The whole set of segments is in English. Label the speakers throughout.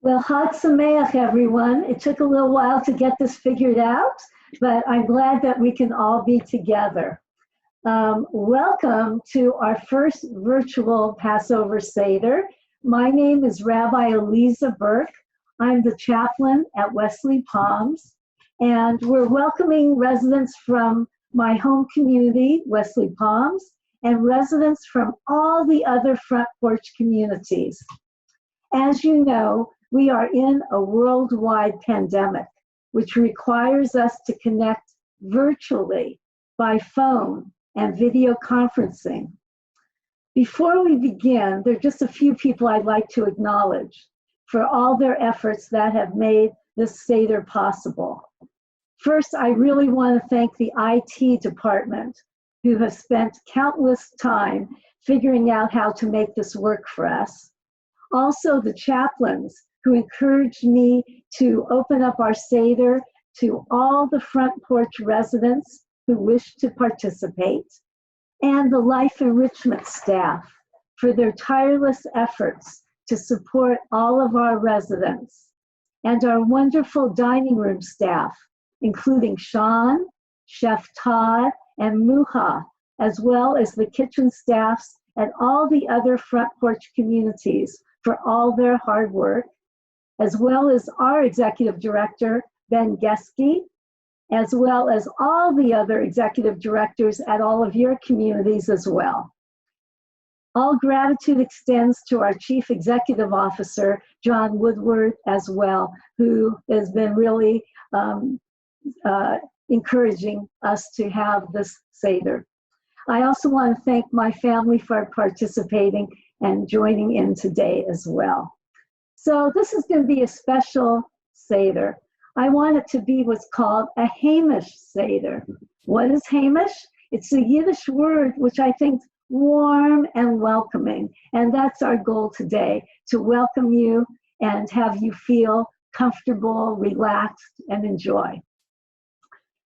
Speaker 1: Well, Chag Sameach, everyone. It took a little while to get this figured out, but I'm glad that we can all be together. Welcome to our first virtual Passover Seder. My name is Rabbi Eliza Burke. I'm the chaplain at Wesley Palms, and we're welcoming residents from my home community, Wesley Palms, and residents from all the other Front Porch communities. As you know, we are in a worldwide pandemic, which requires us to connect virtually by phone and video conferencing. Before we begin, there are just a few people I'd like to acknowledge for all their efforts that have made this Seder possible. First, I really want to thank the IT department, who have spent countless time figuring out how to make this work for us. Also, the chaplains who encouraged me to open up our Seder to all the Front Porch residents who wish to participate, and the life enrichment staff for their tireless efforts to support all of our residents, and our wonderful dining room staff, including Sean, Chef Todd, and Muha, as well as the kitchen staffs at all the other Front Porch communities for all their hard work, as well as our executive director, Ben Geske, as well as all the other executive directors at all of your communities as well. All gratitude extends to our Chief Executive Officer, John Woodward, as well, who has been really encouraging us to have this Seder. I also want to thank my family for participating and joining in today as well. So this is going to be a special Seder. I want it to be what's called a Hamish Seder. What is Hamish? It's a Yiddish word which I think is warm and welcoming. And that's our goal today, to welcome you and have you feel comfortable, relaxed, and enjoy.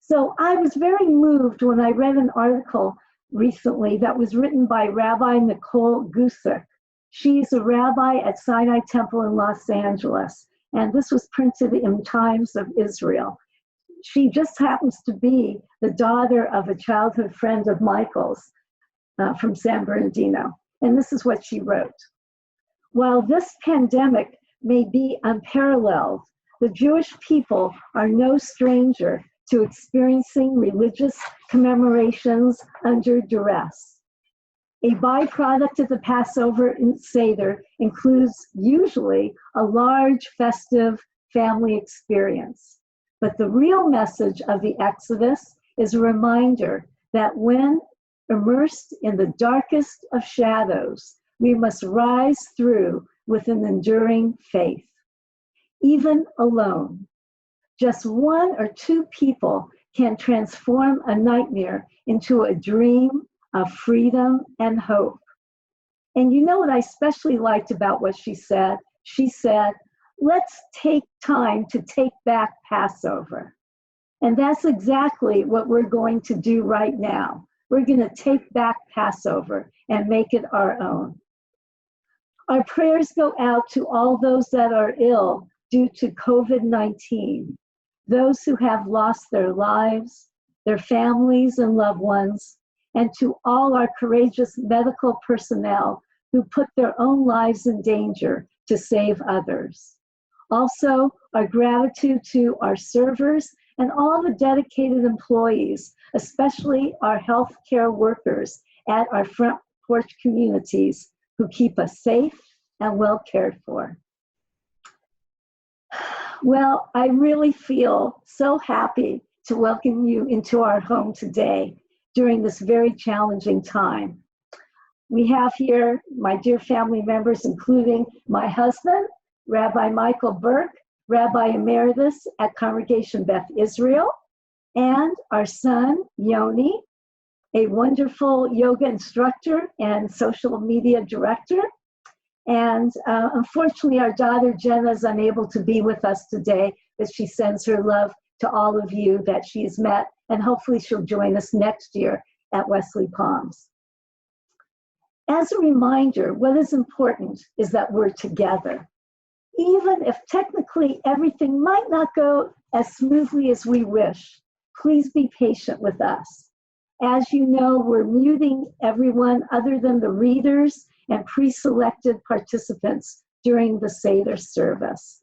Speaker 1: So I was very moved when I read an article recently that was written by Rabbi Nicole Gusick. She's a rabbi at Sinai Temple in Los Angeles, and this was printed in Times of Israel. She just happens to be the daughter of a childhood friend of Michael's from San Bernardino, and this is what she wrote. While this pandemic may be unparalleled, the Jewish people are no stranger to experiencing religious commemorations under duress. A byproduct of the Passover Seder includes usually a large festive family experience. But the real message of the Exodus is a reminder that when immersed in the darkest of shadows, we must rise through with an enduring faith. Even alone, just one or two people can transform a nightmare into a dream of freedom and hope. And you know what I especially liked about what she said? She said, let's take time to take back Passover. And that's exactly what we're going to do right now. We're going to take back Passover and make it our own. Our prayers go out to all those that are ill due to COVID-19, those who have lost their lives, their families and loved ones, and to all our courageous medical personnel who put their own lives in danger to save others. Also, our gratitude to our servers and all the dedicated employees, especially our healthcare workers at our Front Porch communities who keep us safe and well cared for. Well, I really feel so happy to welcome you into our home today during this very challenging time. We have here my dear family members, including my husband, Rabbi Michael Burke, Rabbi Emeritus at Congregation Beth Israel, and our son, Yoni, a wonderful yoga instructor and social media director. And unfortunately, our daughter Jenna is unable to be with us today, but she sends her love to all of you that she's met, and hopefully she'll join us next year at Wesley Palms. As a reminder, what is important is that we're together. even if technically everything might not go as smoothly as we wish, please be patient with us. As you know, we're muting everyone other than the readers and pre-selected participants during the Seder service.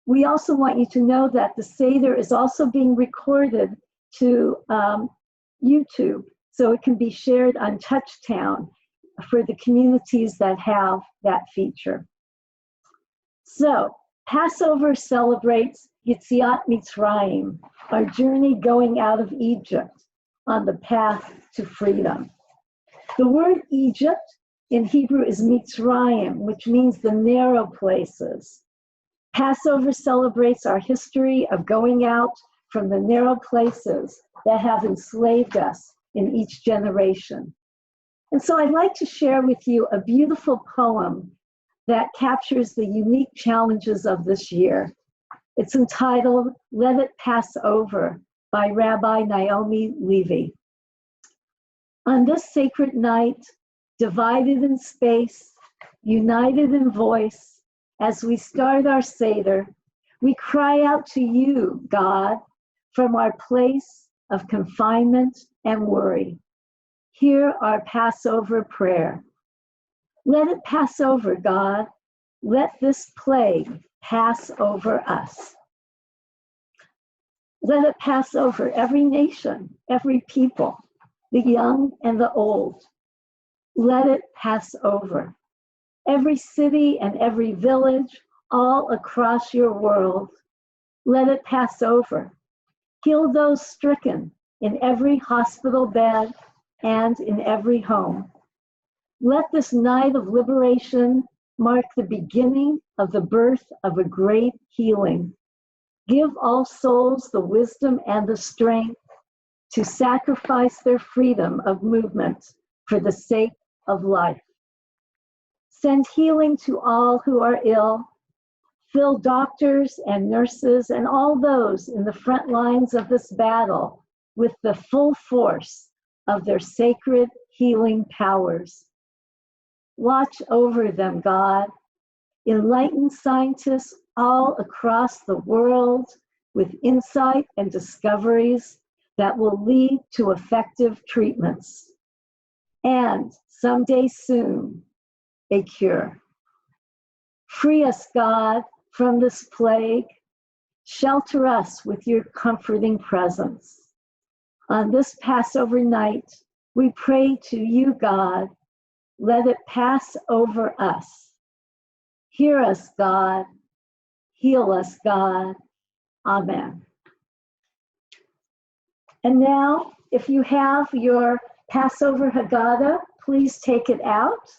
Speaker 1: We also want you to know that the Seder is also being recorded to YouTube, so it can be shared on Touchtown for the communities that have that feature. So, Passover celebrates Yetziat Mitzrayim, our journey going out of Egypt on the path to freedom. The word Egypt in Hebrew is Mitzrayim, which means the narrow places. Passover celebrates our history of going out from the narrow places that have enslaved us in each generation. And so I'd like to share with you a beautiful poem that captures the unique challenges of this year. It's entitled, Let It Pass Over, by Rabbi Naomi Levy. On this sacred night, divided in space, united in voice, as we start our Seder, we cry out to you, God, from our place of confinement and worry. Hear our Passover prayer. Let it pass over, God. Let this plague pass over us. Let it pass over every nation, every people, the young and the old. Let it pass over every city and every village all across your world. Let it pass over. Heal those stricken in every hospital bed and in every home. Let this night of liberation mark the beginning of the birth of a great healing. Give all souls the wisdom and the strength to sacrifice their freedom of movement for the sake of life. Send healing to all who are ill. Fill doctors and nurses and all those in the front lines of this battle with the full force of their sacred healing powers. Watch over them, God. Enlighten scientists all across the world with insight and discoveries that will lead to effective treatments. And someday soon, a cure. Free us, God, from this plague. Shelter us with your comforting presence. On this Passover night, we pray to you, God, let it pass over us. Hear us, God. Heal us, God. Amen. And now, if you have your Passover Haggadah, please take it out.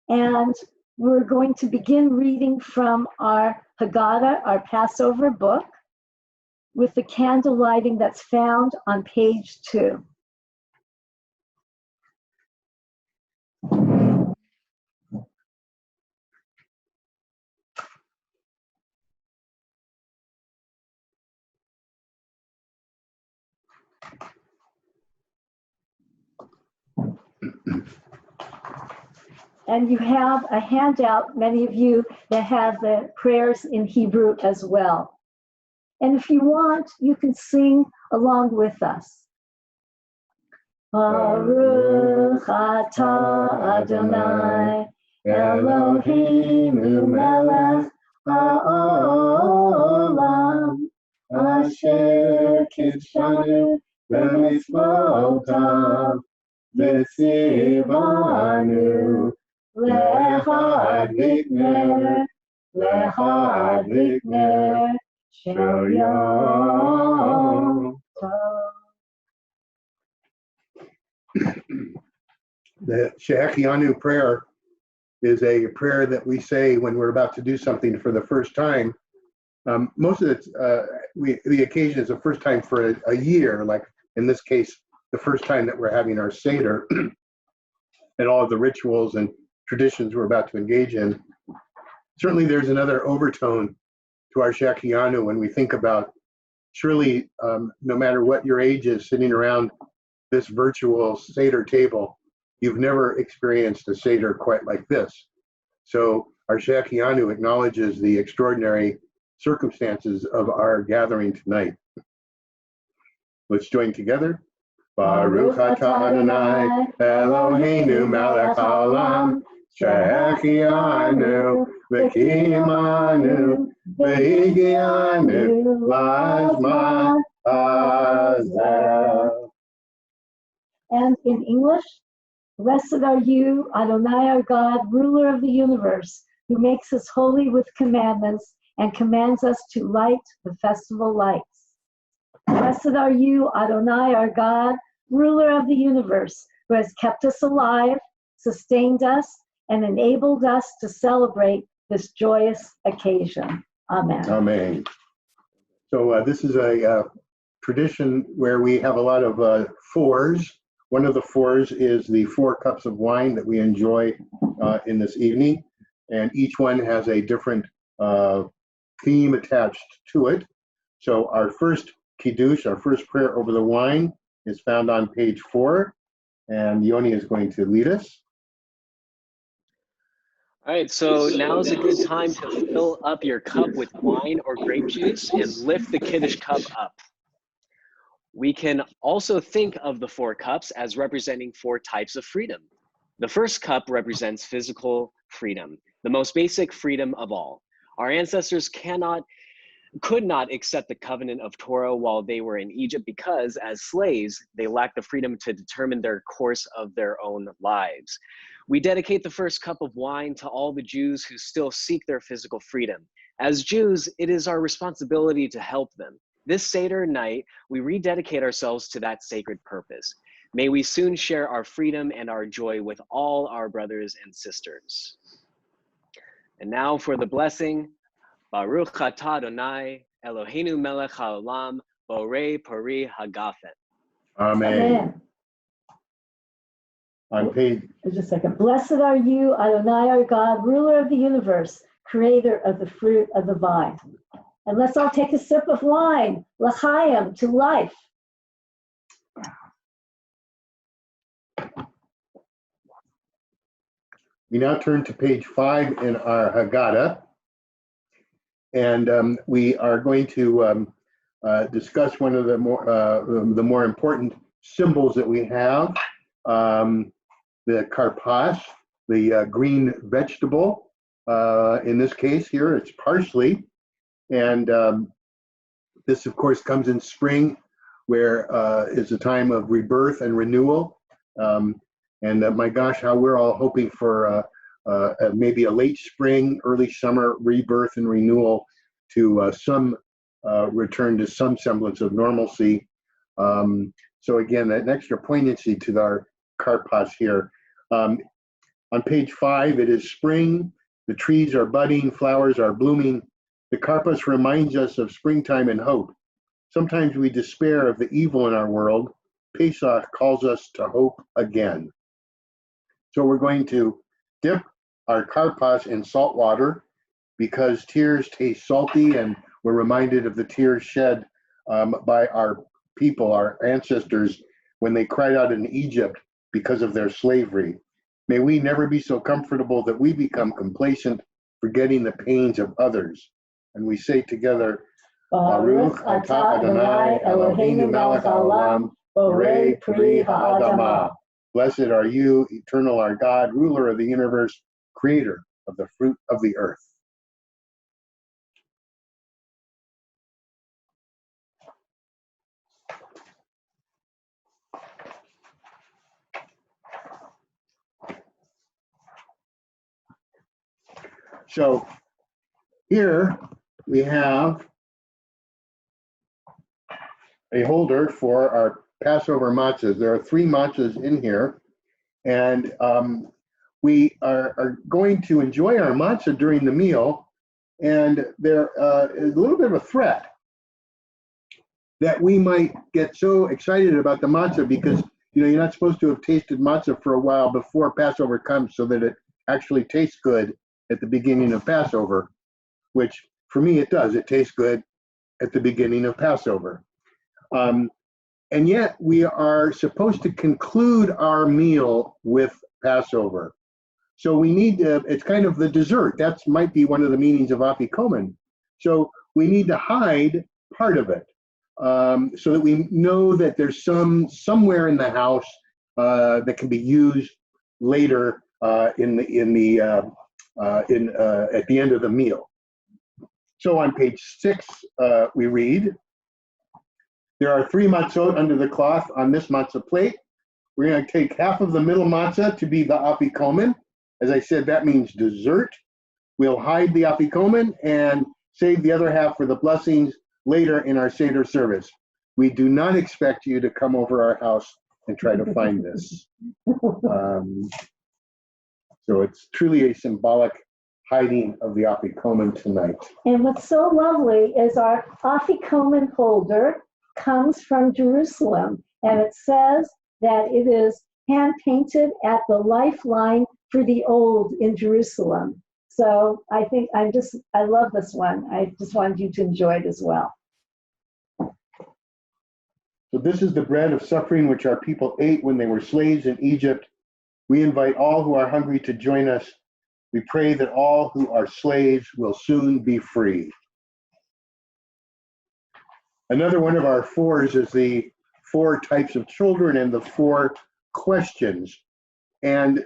Speaker 1: And we're going to begin reading from our Haggadah, our Passover book, with the candle lighting that's found on page 2. And you have a handout, many of you, that have the prayers in Hebrew as well. And if you want, you can sing along with us. Baruch atah Adonai, Eloheinu melech haolam, asher kitshanu b'mitzvotav, v'tzivanu lehadlik ner shel Yom Tov.
Speaker 2: The Shehechianu prayer is a prayer that we say when we're about to do something for the first time. Most of the occasion is the first time for a year, like in this case, the first time that we're having our Seder and all of the rituals and traditions we're about to engage in. Certainly there's another overtone to our Shehechianu when we think about, surely no matter what your age is sitting around this virtual Seder table, you've never experienced a Seder quite like this. So our Shekianu acknowledges the extraordinary circumstances of our gathering tonight. Let's join together. Baruch atah Adonai Eloheinu melech haolam she'echianu v'kimanu v'higianu l'zman hazeh.
Speaker 1: And in English, blessed are you, Adonai our God, ruler of the universe, who makes us holy with commandments and commands us to light the festival lights. Blessed are you, Adonai our God, ruler of the universe, who has kept us alive, sustained us, and enabled us to celebrate this joyous occasion. Amen.
Speaker 2: Amen. So this is a tradition where we have a lot of fours. One of the fours is the 4 cups of wine that we enjoy in this evening, and each one has a different theme attached to it. So our first kiddush, our first prayer over the wine, is found on page 4, and Yoni is going to lead us.
Speaker 3: All right, so now is a good time to fill up your cup with wine or grape juice and lift the Kiddush cup up. We can also think of the 4 cups as representing 4 types of freedom. The first cup represents physical freedom, the most basic freedom of all. Our ancestors could not accept the covenant of Torah while they were in Egypt because, as slaves, they lacked the freedom to determine their course of their own lives. We dedicate the first cup of wine to all the Jews who still seek their physical freedom. As Jews, it is our responsibility to help them. This Seder night, we rededicate ourselves to that sacred purpose. May we soon share our freedom and our joy with all our brothers and sisters. And now for the blessing. Baruch atah Adonai Eloheinu melech haolam borei pari hagafen.
Speaker 2: Amen. On page.
Speaker 1: Just a second. Blessed are you, Adonai our God, ruler of the universe, creator of the fruit of the vine. And let's all take a sip of wine, l'chaim, to life.
Speaker 2: We now turn to page 5 in our Haggadah, and we are going to discuss one of the more important symbols that we have, the karpas, the green vegetable. In this case here, it's parsley, and this, of course, comes in spring, where is a time of rebirth and renewal. And my gosh, how we're all hoping for maybe a late spring, early summer rebirth and renewal to some return to some semblance of normalcy. So again, an extra poignancy to our karpas here. On page 5, it is spring. The trees are budding, flowers are blooming. The karpas reminds us of springtime and hope. Sometimes we despair of the evil in our world. Pesach calls us to hope again. So we're going to dip our karpas in salt water because tears taste salty, and we're reminded of the tears shed by our people, our ancestors, when they cried out in Egypt because of their slavery. May we never be so comfortable that we become complacent, forgetting the pains of others. And we say together, Baruch atah Adonai Eloheinu melech haolam borei peri ha'adamah. Blessed are you, eternal our God, ruler of the universe, creator of the fruit of the earth. So here we have a holder for our Passover matzahs. There are 3 matzahs in here, and we are going to enjoy our matzah during the meal, and there is a little bit of a threat that we might get so excited about the matzah because you're not supposed to have tasted matzah for a while before Passover comes so that it actually tastes good at the beginning of Passover, which for me it does. It tastes good at the beginning of Passover. And yet we are supposed to conclude our meal with Passover. So we need to, it's kind of the dessert. That might be one of the meanings of afikomen. So we need to hide part of it so that we know that there's somewhere in the house that can be used later at the end of the meal. So on page 6, we read, there are 3 matzot under the cloth on this matzah plate. We're going to take half of the middle matzah to be the afikomen. As I said, that means dessert. We'll hide the afikomen and save the other half for the blessings later in our Seder service. We do not expect you to come over our house and try to find this. So it's truly a symbolic hiding of the afikomen tonight.
Speaker 1: And what's so lovely is our afikomen holder comes from Jerusalem, and it says that it is hand painted at the lifeline for the old in Jerusalem. So I think I love this one. I just wanted you to enjoy it as well.
Speaker 2: So this is the bread of suffering which our people ate when they were slaves in Egypt. We invite all who are hungry to join us. We pray that all who are slaves will soon be free. Another one of our 4s is the 4 types of children and the 4 questions. And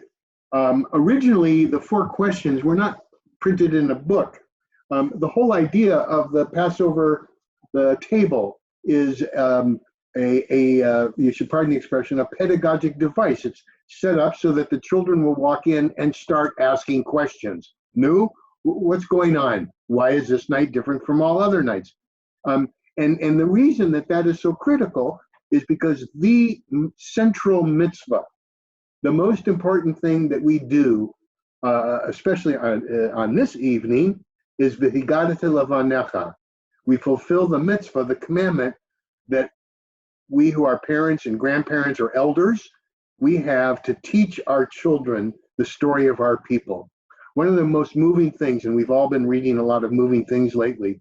Speaker 2: originally, the 4 questions were not printed in a book. The whole idea of the Passover, the table, is you should pardon the expression, a pedagogic device. It's set up so that the children will walk in and start asking questions. No, what's going on? Why is this night different from all other nights? And the reason that is so critical is because the central mitzvah, the most important thing that we do, especially on this evening, is v'higadata lavanecha. We fulfill the mitzvah, the commandment that we who are parents and grandparents or elders, we have to teach our children the story of our people. One of the most moving things, and we've all been reading a lot of moving things lately,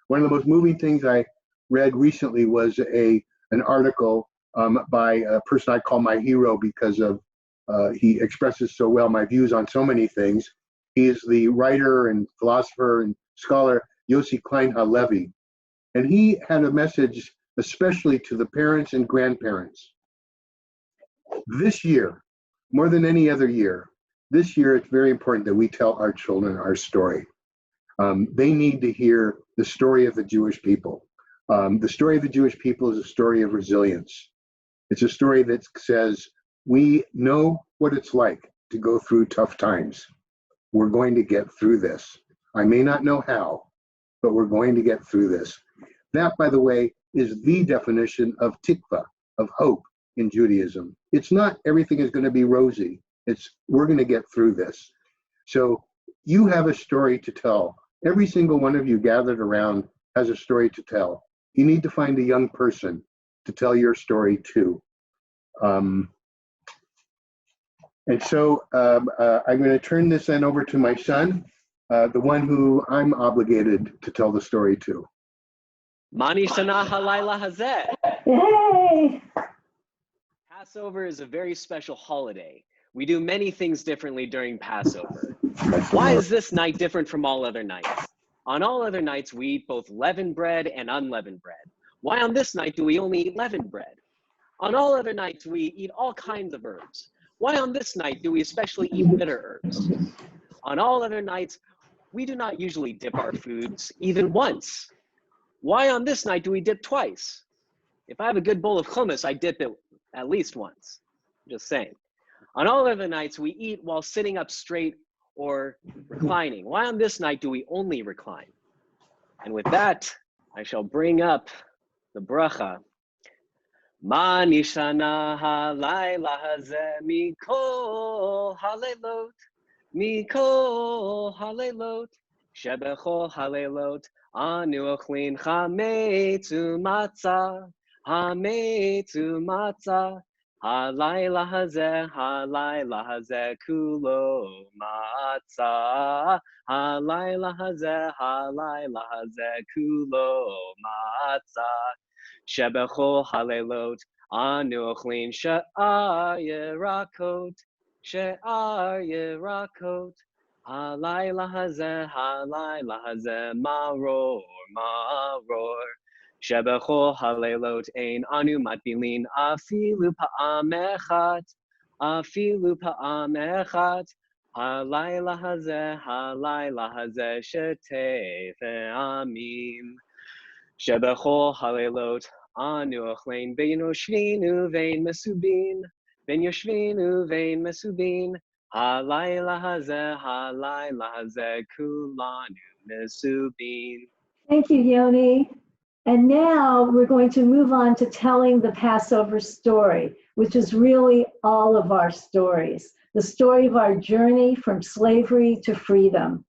Speaker 2: one of the most moving things I read recently was an article by a person I call my hero because of he expresses so well my views on so many things. He is the writer and philosopher and scholar Yossi Klein Halevi. And he had a message especially to the parents and grandparents. This year, more than any other year, this year it's very important that we tell our children our story. They need to hear the story of the Jewish people. The story of the Jewish people is a story of resilience. It's a story that says, we know what it's like to go through tough times. We're going to get through this. I may not know how, but we're going to get through this. That, by the way, is the definition of tikva, of hope in Judaism. It's not everything is going to be rosy. It's we're going to get through this. So you have a story to tell. Every single one of you gathered around has a story to tell. You need to find a young person to tell your story to. And so I'm going to turn this then over to my son, the one who I'm obligated to tell the story to.
Speaker 3: Mani Shana Halayla Hazeh.
Speaker 1: Yay!
Speaker 3: Passover is a very special holiday. We do many things differently during Passover. Why is this night different from all other nights? On all other nights, we eat both leavened bread and unleavened bread. Why on this night do we only eat leavened bread? On all other nights, we eat all kinds of herbs. Why on this night do we especially eat bitter herbs? On all other nights, we do not usually dip our foods even once. Why on this night do we dip twice? If I have a good bowl of hummus, I dip it at least once. Just saying. On all other nights, we eat while sitting up straight or reclining. Why on this night do we only recline? And with that, I shall bring up the bracha. Ma nishana halayla hazeh mikol halelot, mikol halelot, shebechol halelot, anu ochlin chametz umatzah, hametz umatzah, halayla hazeh kulo matzah, halayla hazeh kulo matzah. Shebechol halelot, anu ochlin sha'ar yerakot, she'ar yirakot. Halayla hazeh, maror, maror. Shebecho halelot ein anu matbilin afilu pa'am echat, afilu pa'am echat. Halayla hazeh, shetei ve'amim. Shebecho halelot anu achlein vein yoshvinu vein mesubin, vein yoshvinu vein mesubin. Halayla hazeh, kulanu mesubin.
Speaker 1: Thank you, Yoni. And now we're going to move on to telling the Passover story, which is really all of our stories, the story of our journey from slavery to freedom.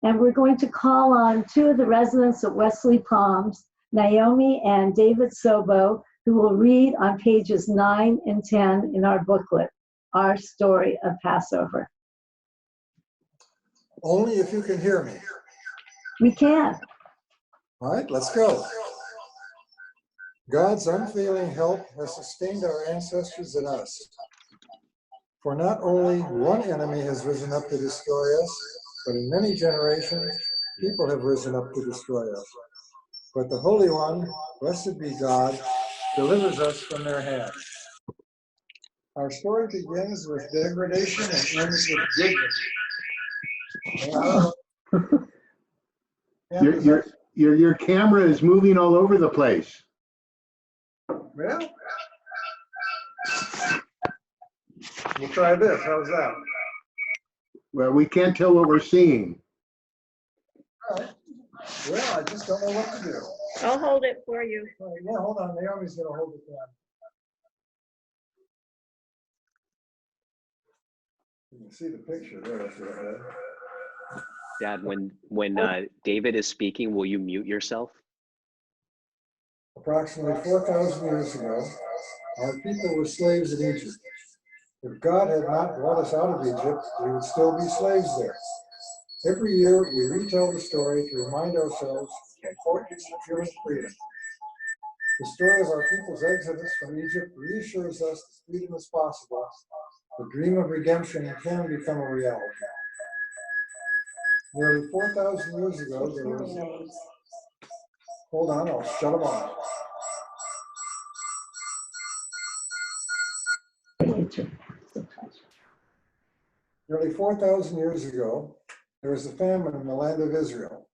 Speaker 1: And we're going to call on two of the residents of Wesley Palms, Naomi and David Sobo, who will read on pages 9 and 10 in our booklet, Our Story of Passover.
Speaker 4: Only if you can hear me.
Speaker 1: We can.
Speaker 4: All right, let's go. God's unfailing help has sustained our ancestors and us. For not only one enemy has risen up to destroy us, but in many generations, people have risen up to destroy us. But the Holy One, blessed be God, delivers us from their hands. Our story begins with degradation and ends with dignity.
Speaker 2: Your camera is moving all over the place.
Speaker 4: Well, we'll try this. How's that?
Speaker 2: Well, we can't tell what we're seeing.
Speaker 4: All right. Well, I just don't know what to do.
Speaker 5: I'll hold it for you.
Speaker 4: All right, yeah, hold on. Naomi's going to hold it down. You can see the picture there. If you're ahead.
Speaker 3: Dad, when David is speaking, will you mute yourself?
Speaker 4: Approximately 4,000 years ago, our people were slaves in Egypt. If God had not brought us out of Egypt, we would still be slaves there. Every year, we retell the story to remind ourselves of the importance of human freedom. The story of our people's exodus from Egypt reassures us that freedom is possible. The dream of redemption can become a reality. Nearly 4,000 years ago, there was... Hold on, I'll shut them off. Nearly 4,000 years ago, there was a famine in the land of Israel.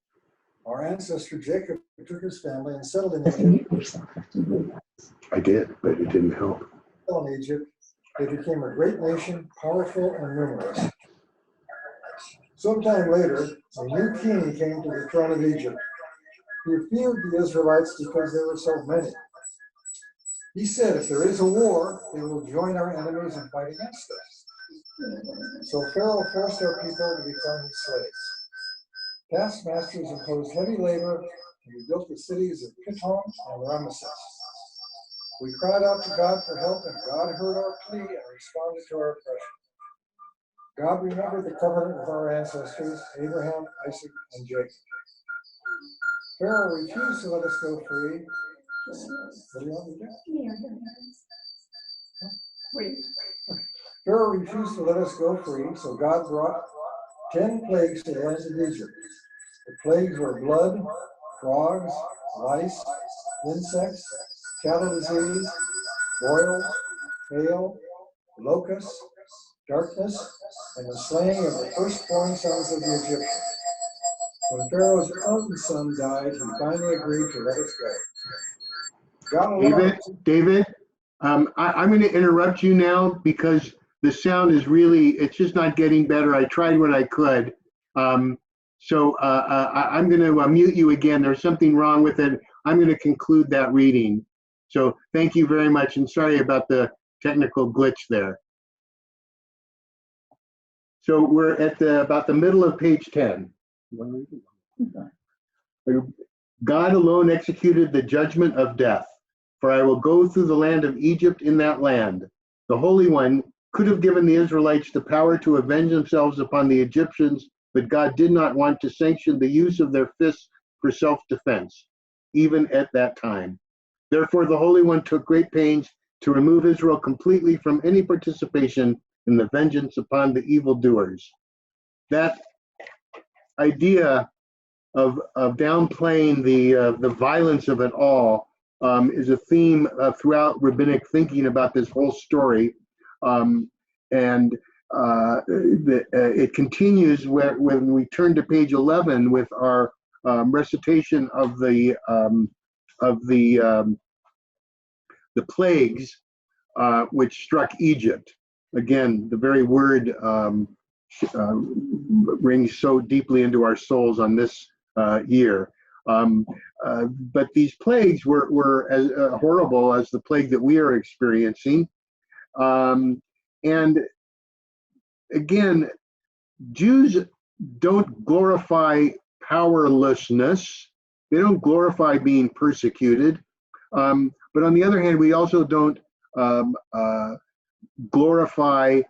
Speaker 4: Our ancestor Jacob took his family and settled in Egypt.
Speaker 2: I did, but it didn't help.
Speaker 4: In Egypt, they became a great nation, powerful and numerous. Sometime later, a new king came to the throne of Egypt. He feared the Israelites because there were so many. He said, if there is a war, they will join our enemies and fight against us. So Pharaoh forced our people to become his slaves. Taskmasters imposed heavy labor, and we built the cities of Pithom and Ramesses. We cried out to God for help, and God heard our plea and responded to our oppression. God remembered the covenant with our ancestors, Abraham, Isaac, and Jacob. Pharaoh refused to let us go free. What do you want me to do?
Speaker 5: Wait.
Speaker 4: Pharaoh refused to let us go free, so God brought 10 plagues to the land of Egypt. The plagues were blood, frogs, lice, insects, cattle disease, boils, hail, locusts, darkness, and the slaying of the firstborn sons of the Egyptians. When Pharaoh's own son died, he finally agreed to let us go.
Speaker 2: David, I'm going to interrupt you now because the sound is really, it's just not getting better. I tried what I could. So I'm going to mute you again. There's something wrong with it. I'm going to conclude that reading. So thank you very much, and sorry about the technical glitch there. So we're at about the middle of page 10. God alone executed the judgment of death, for I will go through the land of Egypt in that land. The Holy One could have given the Israelites the power to avenge themselves upon the Egyptians, but God did not want to sanction the use of their fists for self-defense, even at that time. Therefore, the Holy One took great pains to remove Israel completely from any participation and the vengeance upon the evildoers. That idea of downplaying the violence of it all is a theme throughout rabbinic thinking about this whole story. And it continues when we turn to page 11 with our recitation of the plagues which struck Egypt. Again, the very word rings so deeply into our souls on this year. But these plagues were as horrible as the plague that we are experiencing. And again, Jews don't glorify powerlessness. They don't glorify being persecuted. But on the other hand, we also don't glorify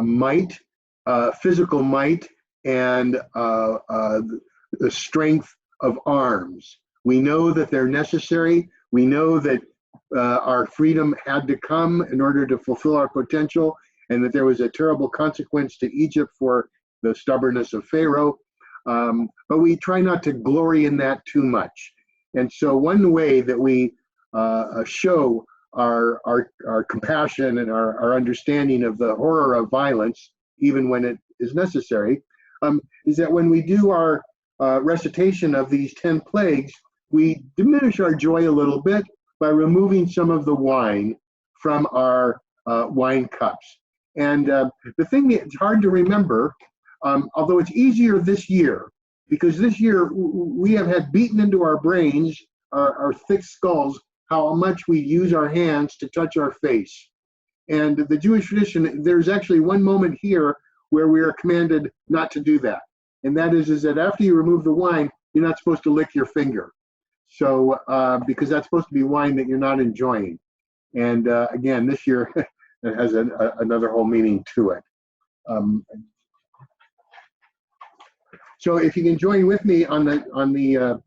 Speaker 2: might, physical might, and the strength of arms. We know that they're necessary. We know that our freedom had to come in order to fulfill our potential, and that there was a terrible consequence to Egypt for the stubbornness of Pharaoh. But we try not to glory in that too much. And so one way that we show our compassion and our understanding of the horror of violence, even when it is necessary, is that when we do our recitation of these 10 plagues, we diminish our joy a little bit by removing some of the wine from our wine cups. And the thing that's hard to remember, although it's easier this year, because this year we have had beaten into our brains, our thick skulls, how much we use our hands to touch our face. And the Jewish tradition, there's actually one moment here where we are commanded not to do that. And that is that after you remove the wine, you're not supposed to lick your finger. So, because that's supposed to be wine that you're not enjoying. And again, this year it has another whole meaning to it. So if you can join with me on the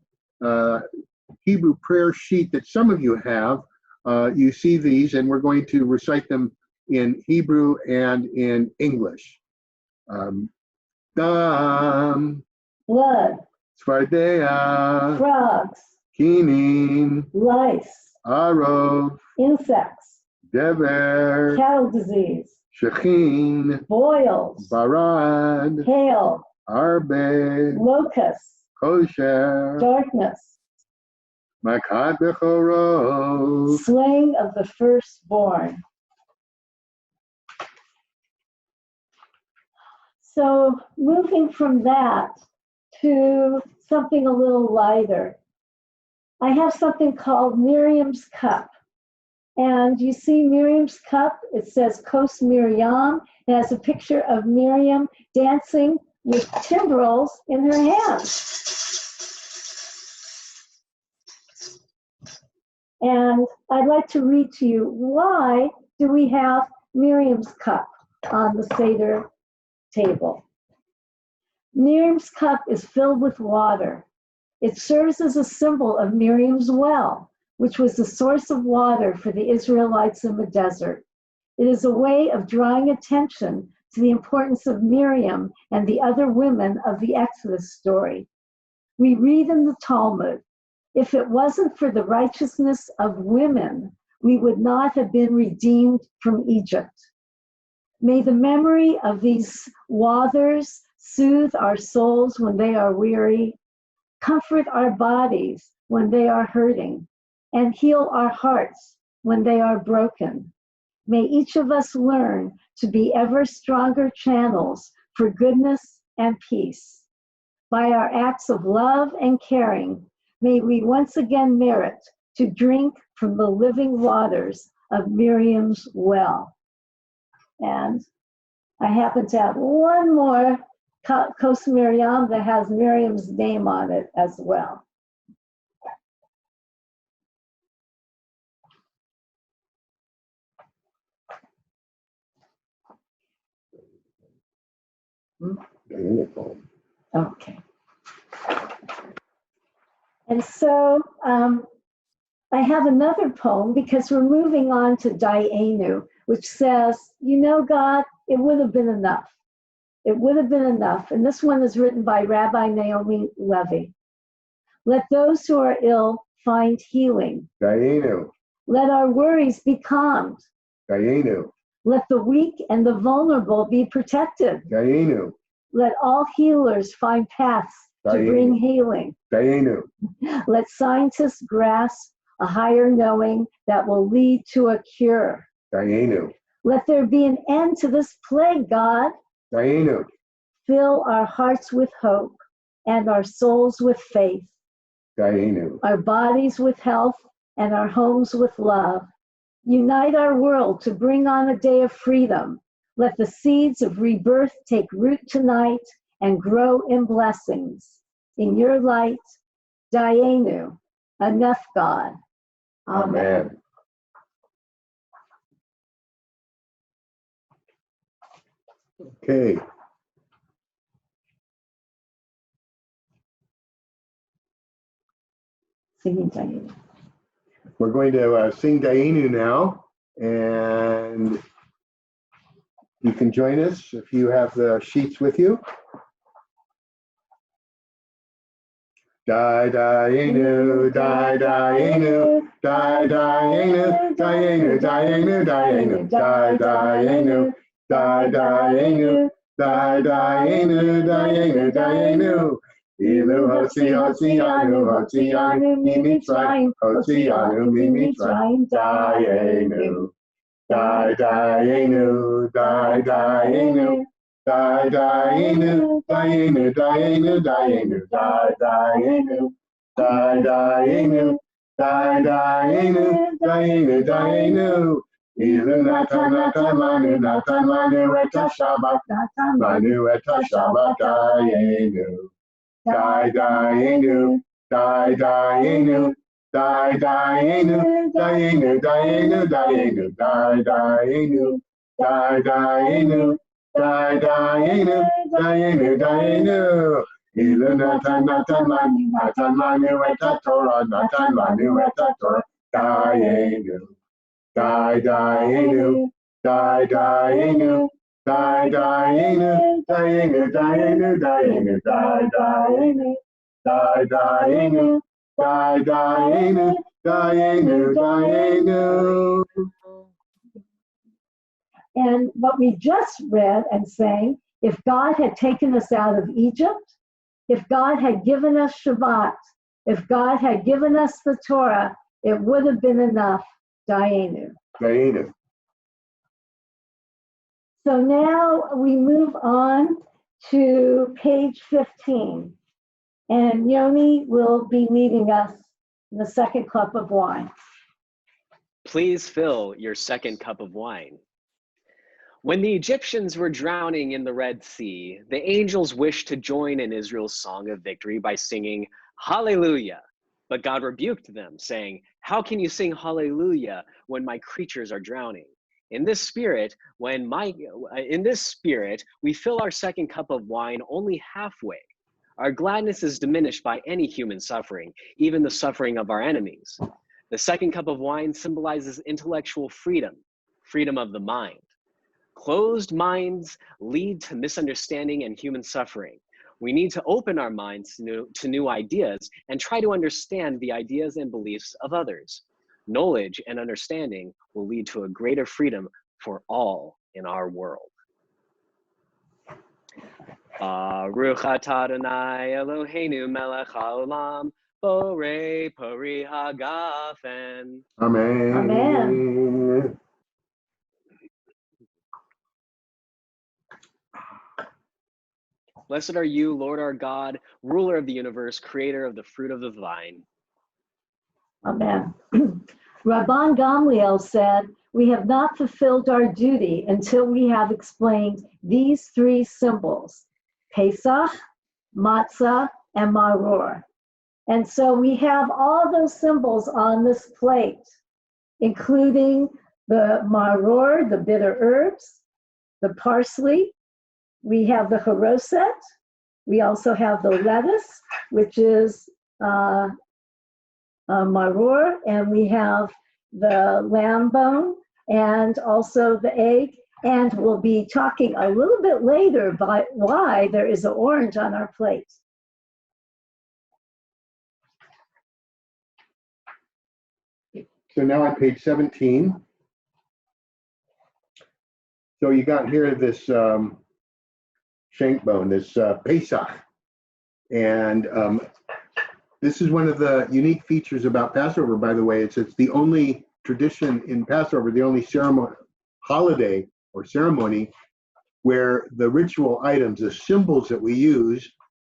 Speaker 2: Hebrew prayer sheet that some of you have, you see these, and we're going to recite them in Hebrew and in English. Dam,
Speaker 1: blood,
Speaker 2: Tzfardea,
Speaker 1: frogs,
Speaker 2: Kinin,
Speaker 1: lice,
Speaker 2: Arov,
Speaker 1: insects,
Speaker 2: Dever,
Speaker 1: cattle disease,
Speaker 2: Shechin,
Speaker 1: boils,
Speaker 2: Barad,
Speaker 1: hail,
Speaker 2: Arbe,
Speaker 1: locusts,
Speaker 2: Kosher,
Speaker 1: darkness,
Speaker 2: Makat Bechorot,
Speaker 1: slaying of the firstborn. So moving from that to something a little lighter, I have something called Miriam's Cup. And you see Miriam's cup, it says Kos Miriam. It has a picture of Miriam dancing with timbrels in her hands. And I'd like to read to you, why do we have Miriam's cup on the Seder table? Miriam's cup is filled with water. It serves as a symbol of Miriam's well, which was the source of water for the Israelites in the desert. It is a way of drawing attention to the importance of Miriam and the other women of the Exodus story. We read in the Talmud, if it wasn't for the righteousness of women, we would not have been redeemed from Egypt. May the memory of these waters soothe our souls when they are weary, comfort our bodies when they are hurting, and heal our hearts when they are broken. May each of us learn to be ever stronger channels for goodness and peace. By our acts of love and caring, may we once again merit to drink from the living waters of Miriam's well. And I happen to have one more Kos Miriam that has Miriam's name on it as well. Okay. And so I have another poem because we're moving on to Dayenu, which says, you know, God, it would have been enough. It would have been enough. And this one is written by Rabbi Naomi Levy. Let those who are ill find healing.
Speaker 2: Dayenu.
Speaker 1: Let our worries be calmed.
Speaker 2: Dayenu.
Speaker 1: Let the weak and the vulnerable be protected.
Speaker 2: Dayenu.
Speaker 1: Let all healers find paths to bring healing.
Speaker 2: Dayenu.
Speaker 1: Let scientists grasp a higher knowing that will lead to a cure.
Speaker 2: Dayenu.
Speaker 1: Let there be an end to this plague, God.
Speaker 2: Dayenu.
Speaker 1: Fill our hearts with hope and our souls with faith,
Speaker 2: Dayenu.
Speaker 1: our bodies with health and our homes with love. Unite our world to bring on a day of freedom. Let the seeds of rebirth take root tonight and grow in blessings. In your light, Dayenu, enough God. Amen.
Speaker 2: Okay.
Speaker 1: Singing Dayenu.
Speaker 2: We're going to sing Dayenu now, and you can join us if you have the sheets with you. Dayenu, Dayenu, Dayenu, Dayenu, Dayenu, Dayenu, Dayenu, Dayenu, Dayenu, Dayenu. Ilu Hosianu, Hosianu, Mimitzrayim, Hosianu, Mimitzrayim, Dayenu, Dayenu, Dayenu, Dayenu, Dayenu, Dayenu, Dayenu, Dayenu, Dayenu, Dayenu, Dayenu, Dayenu. Ilu Natan Manu, Natan Manu et Shabbat, Manu et Shabbat, Dayenu. Dayenu, Dayenu, Dayenu, Dayenu, Dayenu, Dayenu, Dayenu, Dayenu, Dayenu, Dayenu, Dayenu. Ilu Natan Manu et Torah, Natan Manu et Torah, Dayenu, Dayenu, Dayenu, Dayenu, Dayenu, Dayenu, Dayenu, Dayenu, Dayenu, Dayenu, Dayenu, Dayenu.
Speaker 1: And what we just read and sang, if God had taken us out of Egypt, if God had given us Shabbat, if God had given us the Torah, it would have been enough. Dayenu.
Speaker 2: Dayenu.
Speaker 1: So now we move on to page 15. And Yoni will be leading us in the second cup of wine.
Speaker 3: Please fill your second cup of wine. When the Egyptians were drowning in the Red Sea, the angels wished to join in Israel's song of victory by singing Hallelujah. But God rebuked them, saying, "How can you sing Hallelujah when my creatures are drowning?" In this spirit, we fill our second cup of wine only halfway. Our gladness is diminished by any human suffering, even the suffering of our enemies. The second cup of wine symbolizes intellectual freedom, freedom of the mind. Closed minds lead to misunderstanding and human suffering. We need to open our minds to new ideas and try to understand the ideas and beliefs of others. Knowledge and understanding will lead to a greater freedom for all in our world. Baruch atah Adonai Eloheinu melech haolam, borei pori hagafen.
Speaker 2: Amen.
Speaker 1: Amen.
Speaker 3: Blessed are you, Lord our God, ruler of the universe, creator of the fruit of the vine.
Speaker 1: Amen. Rabban Gamliel said, "We have not fulfilled our duty until we have explained these three symbols, Pesach, Matzah, and Maror." And so we have all those symbols on this plate, including the Maror, the bitter herbs, the parsley, we have the haroset, we also have the lettuce, which is maror, and we have the lamb bone, and also the egg, And we'll be talking a little bit later about why there is an orange on our plate.
Speaker 2: So now on page 17. So you got here this shank bone, this Pesach. And this is one of the unique features about Passover, by the way. It's the only tradition in Passover, the only ceremony, holiday or ceremony where the ritual items, the symbols that we use,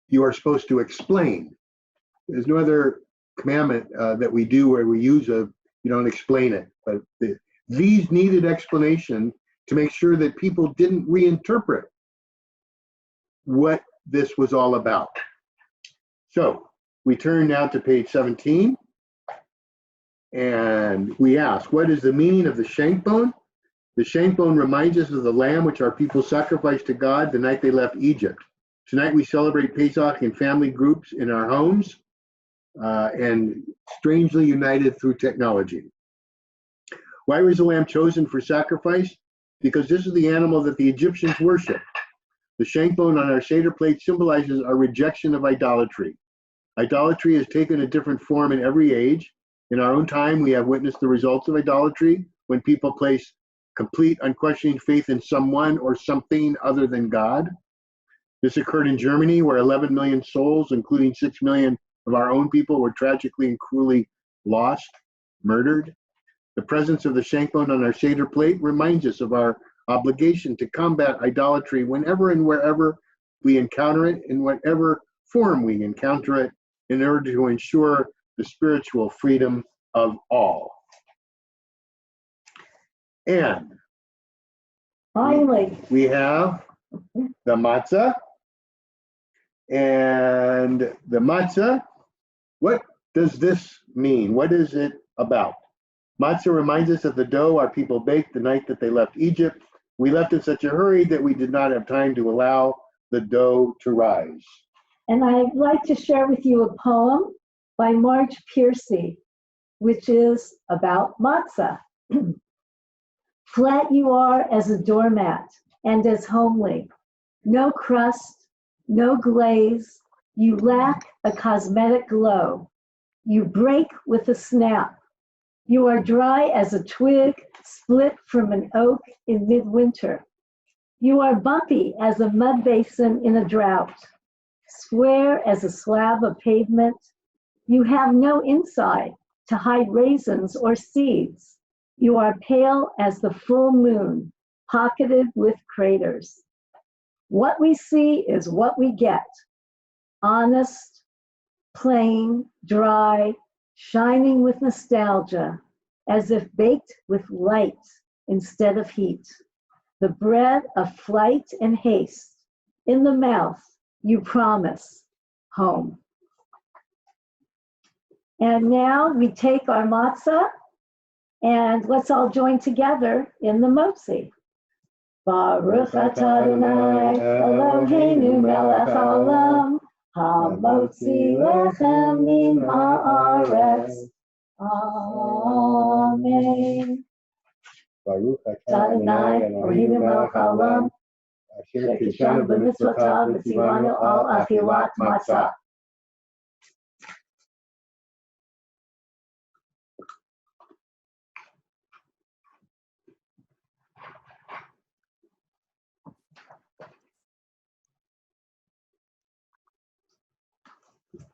Speaker 2: you are supposed to explain. There's no other commandment that we do where we use you don't explain it. But these needed explanation to make sure that people didn't reinterpret what this was all about. So we turn now to page 17, and we ask, what is the meaning of the shank bone? The shank bone reminds us of the lamb which our people sacrificed to God the night they left Egypt. Tonight we celebrate Pesach in family groups in our homes and strangely united through technology. Why was the lamb chosen for sacrifice? Because this is the animal that the Egyptians worshiped. The shank bone on our Seder plate symbolizes our rejection of idolatry. Idolatry has taken a different form in every age. In our own time, we have witnessed the results of idolatry when people place complete, unquestioning faith in someone or something other than God. This occurred in Germany, where 11 million souls, including 6 million of our own people, were tragically and cruelly lost, murdered. The presence of the shank bone on our Seder plate reminds us of our obligation to combat idolatry whenever and wherever we encounter it, in whatever form we encounter it, in order to ensure the spiritual freedom of all. And
Speaker 1: Finally,
Speaker 2: we have the matzah. And the matzah, what does this mean? What is it about? Matzah reminds us of the dough our people baked the night that they left Egypt. We left in such a hurry that we did not have time to allow the dough to rise.
Speaker 1: and I'd like to share with you a poem by Marge Piercy, which is about matzah. Flat you are as a doormat and as homely. No crust, no glaze. You lack a cosmetic glow. You break with a snap. You are dry as a twig split from an oak in midwinter. You are bumpy as a mud basin in a drought. Square as a slab of pavement. You have no inside to hide raisins or seeds. You are pale as the full moon, pocketed with craters. What we see is what we get. Honest, plain, dry, shining with nostalgia, as if baked with light instead of heat. The bread of flight and haste. In the mouth, you promise home. And now we take our matzah and let's all join together in the motzi. Baruch atah Adonai Eloheinu melech haolam hamotzi lechem min haaretz. Amen.
Speaker 2: Baruch
Speaker 1: Adonai Eloheinu melech haolam asher kishanu b'mitzvotav v'tzivanu al achilat matzah.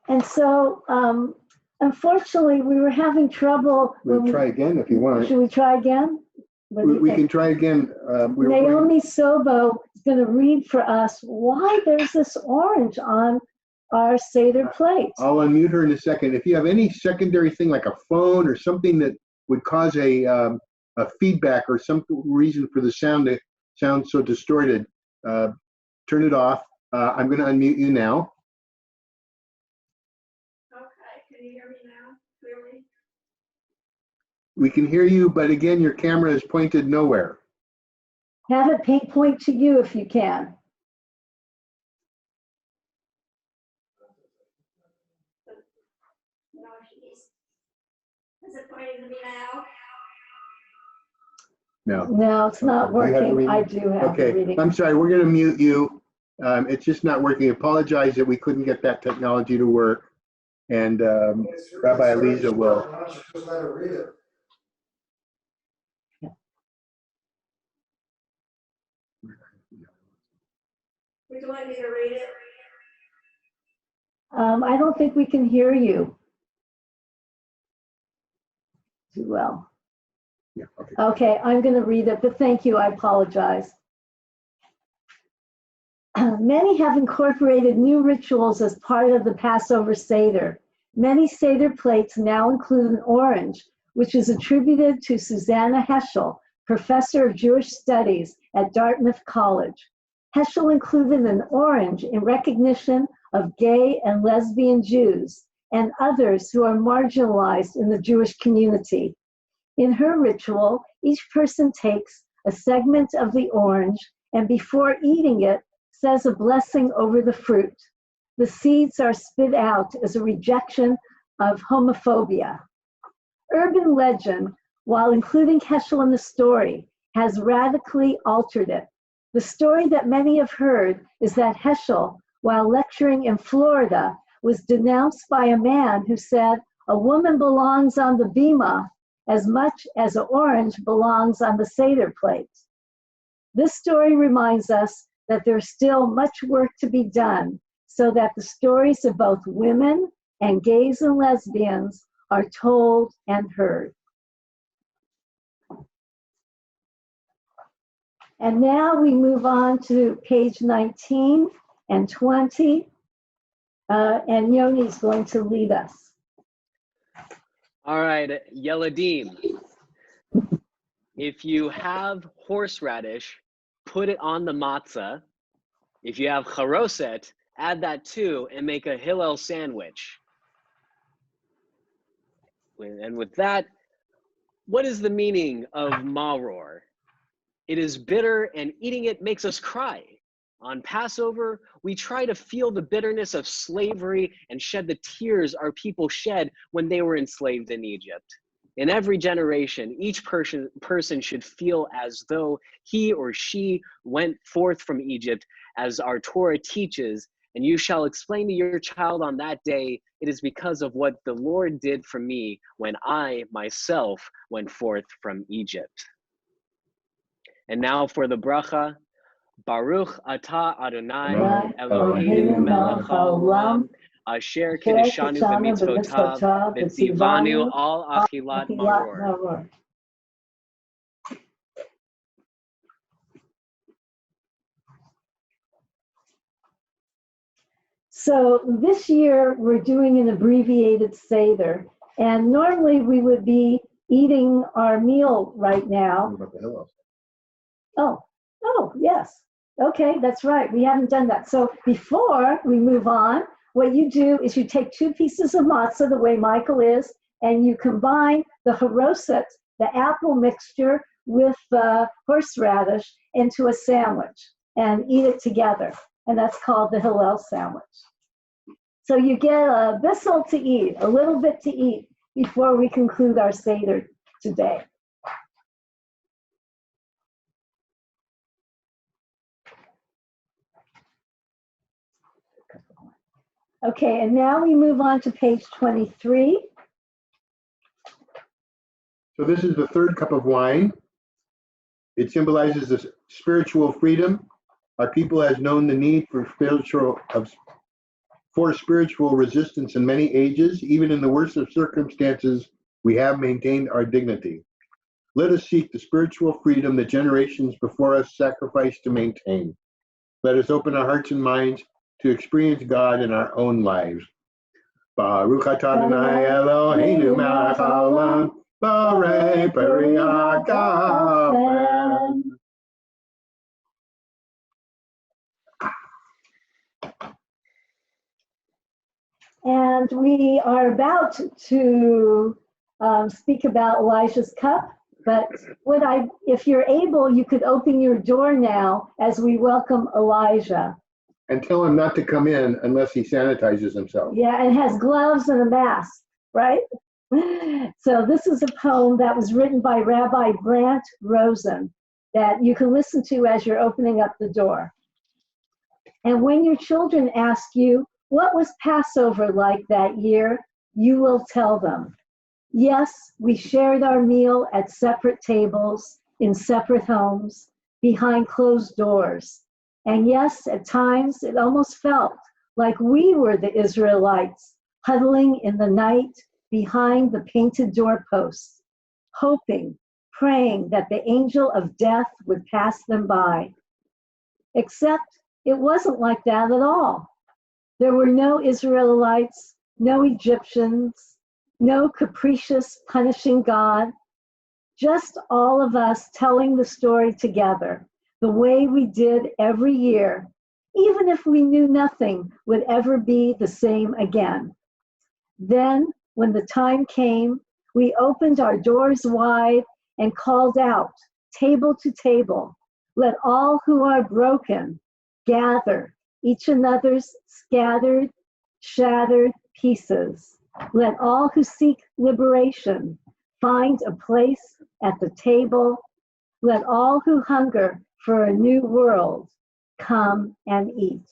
Speaker 1: And so, unfortunately, we were having trouble.
Speaker 2: We'll try again if you want.
Speaker 1: Should we try again?
Speaker 2: We can try again.
Speaker 1: Naomi Sobo is going to read for us why there's this orange on our Seder plate.
Speaker 2: I'll unmute her in a second. If you have any secondary thing like a phone or something that would cause a feedback or some reason for the sound to sound so distorted, turn it off. I'm going to unmute you now.
Speaker 5: Can you hear me now clearly?
Speaker 2: We can hear you, but again, your camera is pointed nowhere.
Speaker 1: Have it point to you if you can.
Speaker 5: Is it pointing to me now?
Speaker 2: No.
Speaker 1: No, it's not
Speaker 2: Do you have the
Speaker 1: working.
Speaker 2: reading?
Speaker 1: I do have the
Speaker 2: Okay,
Speaker 1: reading.
Speaker 2: I'm sorry, we're going to mute you. It's just not working. Apologize that we couldn't get that technology to work. And
Speaker 4: It's really
Speaker 2: Rabbi
Speaker 4: very
Speaker 2: Eliza
Speaker 4: short.
Speaker 2: will.
Speaker 4: Why don't you just let her read it?
Speaker 5: Would you like me to read it?
Speaker 1: I don't think we can hear you too well.
Speaker 2: Yeah, okay.
Speaker 1: Okay, I'm going to read it, but thank you. I apologize. Many have incorporated new rituals as part of the Passover Seder. Many Seder plates now include an orange, which is attributed to Susanna Heschel, professor of Jewish studies at Dartmouth College. Heschel included an orange in recognition of gay and lesbian Jews and others who are marginalized in the Jewish community. In her ritual, each person takes a segment of the orange and before eating it, says a blessing over the fruit. The seeds are spit out as a rejection of homophobia. Urban legend, while including Heschel in the story, has radically altered it. The story that many have heard is that Heschel, while lecturing in Florida, was denounced by a man who said, "A woman belongs on the bima as much as an orange belongs on the Seder plate." This story reminds us that there's still much work to be done so that the stories of both women and gays and lesbians are told and heard. And now we move on to page 19 and 20, and Yoni's going to lead us.
Speaker 3: All right, Yeladim. If you have horseradish, put it on the matzah. If you have charoset, add that too and make a Hillel sandwich. And with that, what is the meaning of maror? It is bitter and eating it makes us cry. On Passover, we try to feel the bitterness of slavery and shed the tears our people shed when they were enslaved in Egypt. In every generation, each person should feel as though he or she went forth from Egypt, as our Torah teaches, and you shall explain to your child on that day, it is because of what the Lord did for me when I myself went forth from Egypt. And now for the bracha. Baruch atah Adonai Eloheinu melech haolam asher kiddushanu b'mitzvotav v'tzivanu al achilat maror.
Speaker 1: So this year we're doing an abbreviated Seder, and normally we would be eating our meal right now.
Speaker 2: What about the Hillel?
Speaker 1: Oh, yes. Okay, that's right. We haven't done that. So before we move on, what you do is you take 2 pieces of matzah, the way Michael is, and you combine the haroset, the apple mixture, with the horseradish into a sandwich and eat it together. And that's called the Hillel sandwich. So you get a bissel to eat, a little bit to eat before we conclude our Seder today. Okay, and now we move on to page 23.
Speaker 2: So this is the third cup of wine. It symbolizes the spiritual freedom. Our people has known the need for spiritual resistance in many ages. Even in the worst of circumstances, we have maintained our dignity. Let us seek the spiritual freedom that generations before us sacrificed to maintain. Let us open our hearts and minds to experience God in our own lives. Baruch atah Adonai Eloheinu melech haolam borei peri hagafen.
Speaker 1: And we are about to speak about Elijah's cup, but if you're able, you could open your door now as we welcome Elijah.
Speaker 2: And tell him not to come in unless he sanitizes himself.
Speaker 1: Yeah, and has gloves and a mask, right? So this is a poem that was written by Rabbi Brant Rosen that you can listen to as you're opening up the door. And when your children ask you, what was Passover like that year, you will tell them, yes, we shared our meal at separate tables, in separate homes, behind closed doors. And yes, at times it almost felt like we were the Israelites, huddling in the night behind the painted doorposts, hoping, praying that the angel of death would pass them by. Except it wasn't like that at all. There were no Israelites, no Egyptians, no capricious, punishing God, just all of us telling the story together, the way we did every year, even if we knew nothing would ever be the same again. Then, when the time came, we opened our doors wide and called out, table to table, let all who are broken gather each another's scattered, shattered pieces. Let all who seek liberation find a place at the table. Let all who hunger for a new world come and eat.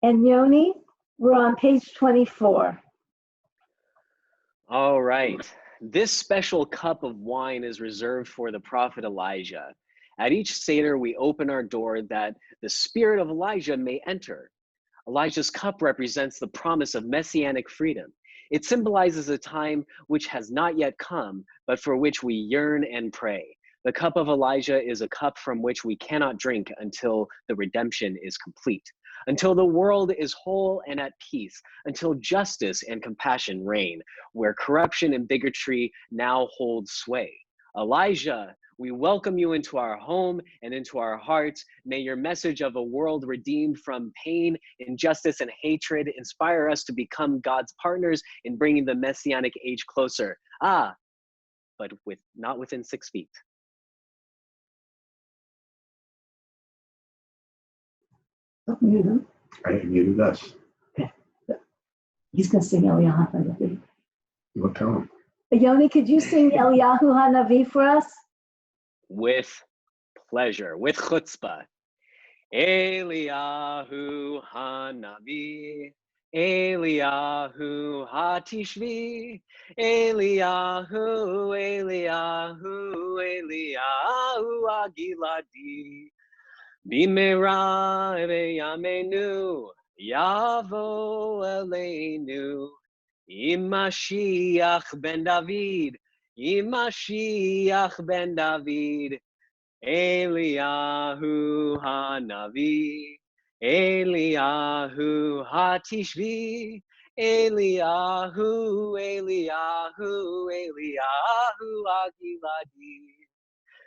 Speaker 1: And Yoni, we're on page 24.
Speaker 3: All right. This special cup of wine is reserved for the prophet Elijah. At each Seder, we open our door that the spirit of Elijah may enter. Elijah's cup represents the promise of messianic freedom. It symbolizes a time which has not yet come, but for which we yearn and pray. The cup of Elijah is a cup from which we cannot drink until the redemption is complete, until the world is whole and at peace, until justice and compassion reign, where corruption and bigotry now hold sway. Elijah, we welcome you into our home and into our hearts. May your message of a world redeemed from pain, injustice, and hatred inspire us to become God's partners in bringing the messianic age closer. But not within 6 feet.
Speaker 1: Mute him.
Speaker 2: I muted us.
Speaker 1: He's going to sing Eliyahu Hanavi.
Speaker 2: You will tell him.
Speaker 1: Yoni, could you sing Eliyahu Hanavi for us?
Speaker 3: With pleasure, with chutzpah. Eliyahu Hanavi, Eliyahu Hatishvi, Eliyahu, Eliyahu, Eliyahu Agiladi, Bimera Yamenu, Yavo Eleinu, Imashiach ben David, Imashiach ben David, Eliyahu Hanavi, Eliyahu Hatishvi, Eliyahu, Eliyahu, Eliyahu Agiladi,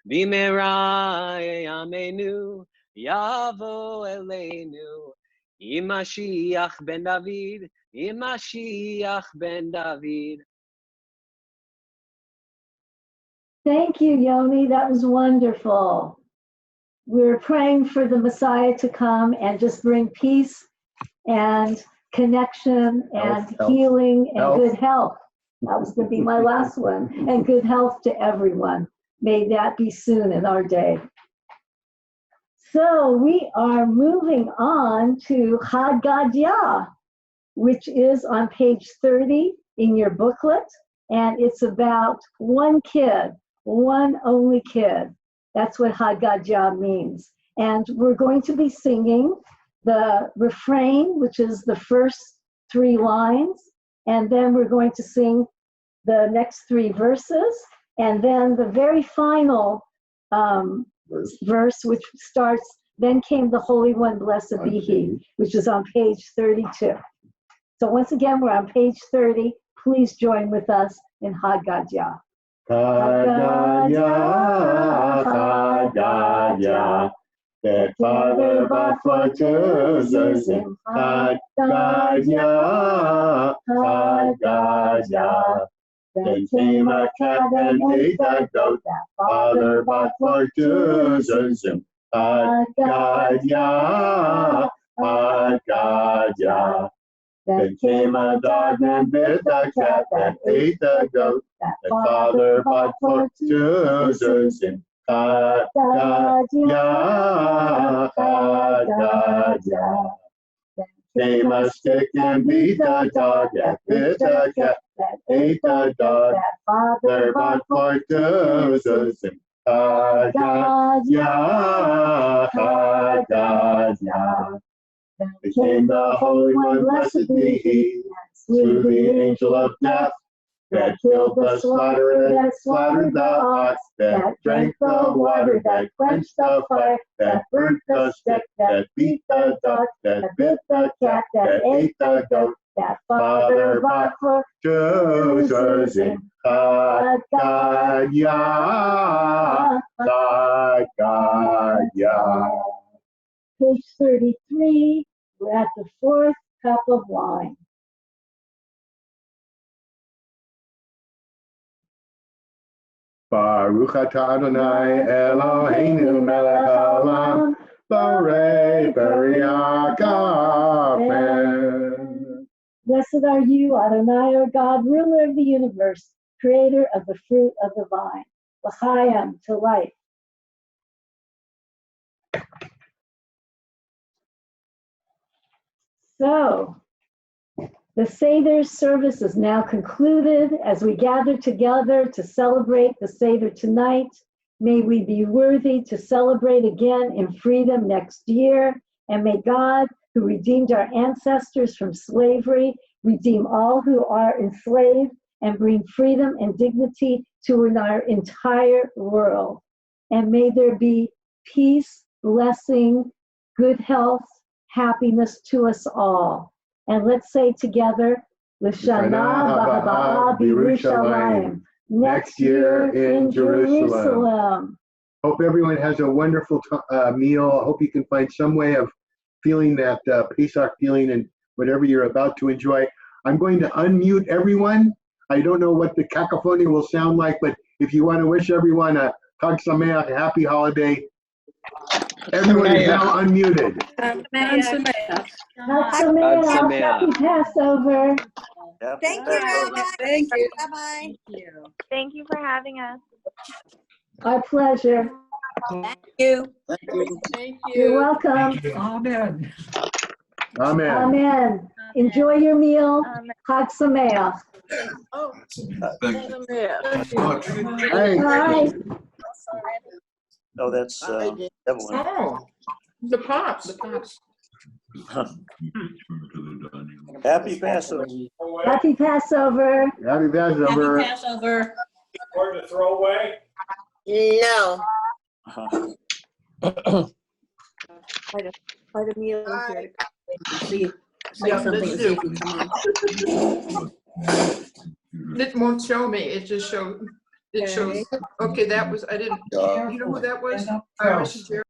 Speaker 3: Bimera Yamenu, Yavo Eleinu, Imashiach ben David, Imashiach ben David.
Speaker 1: Thank you, Yoni. That was wonderful. We're praying for the Messiah to come and just bring peace and connection and healing and good health. That was going to be my last one. And good health to everyone. May that be soon in our day. So we are moving on to Chad Gadya, which is on page 30 in your booklet. And it's about one kid, one only kid. That's what Chad Gadya means. And we're going to be singing the refrain, which is the first 3 lines. And then we're going to sing the next 3 verses. And then the very final verse, which starts, then came the Holy One, blessed be he, which is on page 32. So once again, we're on page 30. Please join with us in Chad Gadya.
Speaker 6: Chad Gadya, Chad Gadya, that Father brought for Jerusalem. Chad Gadya, Chad Gadya, then came a cat and ate a goat. That Father brought for Jerusalem. Chad Gadya, Chad Gadya, Then came a dog and bit the cat that ate the goat that father bought for Susan. Ka, da, ya, ka, da, ya. Came a stick and beat the dog that bit the cat that ate the dog that father bought for Susan. Ka, da, ya, ka, da, ya. Then came the Holy One, blessed be He, slew the angel of death, that killed the slaughterer, that slaughtered the ox, that drank the water, that quenched the fire, that burnt the stick, that beat the dog, that bit the cat, that ate the goat, that father bought for Susan. God, God, ya, God, God, ya.
Speaker 1: Page 33, we're at the fourth cup of wine.
Speaker 2: Baruch atah Adonai Eloheinu melech haolam, borei beriach amen.
Speaker 1: Blessed are you, Adonai, our God, ruler of the universe, creator of the fruit of the vine. L'chaim, to life. So, the Seder service is now concluded. As we gather together to celebrate the Seder tonight, may we be worthy to celebrate again in freedom next year. And may God, who redeemed our ancestors from slavery, redeem all who are enslaved and bring freedom and dignity to our entire world. And may there be peace, blessing, good health, happiness to us all. And let's say together, L'Shana Haba B'Yerushalayim. Next year in Jerusalem.
Speaker 2: Hope everyone has a wonderful meal. I hope you can find some way of feeling that Pesach feeling and whatever you're about to enjoy. I'm going to unmute everyone. I don't know what the cacophony will sound like, but if you want to wish everyone a Chag Sameach, a happy holiday, everyone is now unmuted.
Speaker 1: Chag Sameach, happy Passover.
Speaker 7: Thank you, Rabbi.
Speaker 8: Thank you.
Speaker 7: Bye-bye.
Speaker 5: Thank you for having us.
Speaker 1: Our pleasure.
Speaker 7: Thank you.
Speaker 8: Thank you.
Speaker 1: You're welcome.
Speaker 4: Amen.
Speaker 2: Amen.
Speaker 1: Amen. Enjoy your meal. Chag Sameach.
Speaker 8: Oh,
Speaker 2: Thanks.
Speaker 1: Bye.
Speaker 9: Oh, that's Evelyn.
Speaker 8: oh, the pops.
Speaker 9: Happy Passover.
Speaker 1: Happy Passover.
Speaker 2: Happy Passover.
Speaker 10: Passover.
Speaker 11: Hard to throw away?
Speaker 7: No.
Speaker 10: Quite a meal here. See
Speaker 8: Yeah,
Speaker 10: something
Speaker 8: let's
Speaker 10: and
Speaker 8: do.
Speaker 10: see if you come on.
Speaker 8: It won't show me. It just shows. It shows. Okay, that was. I didn't. You know who that was? Iris and Jerry.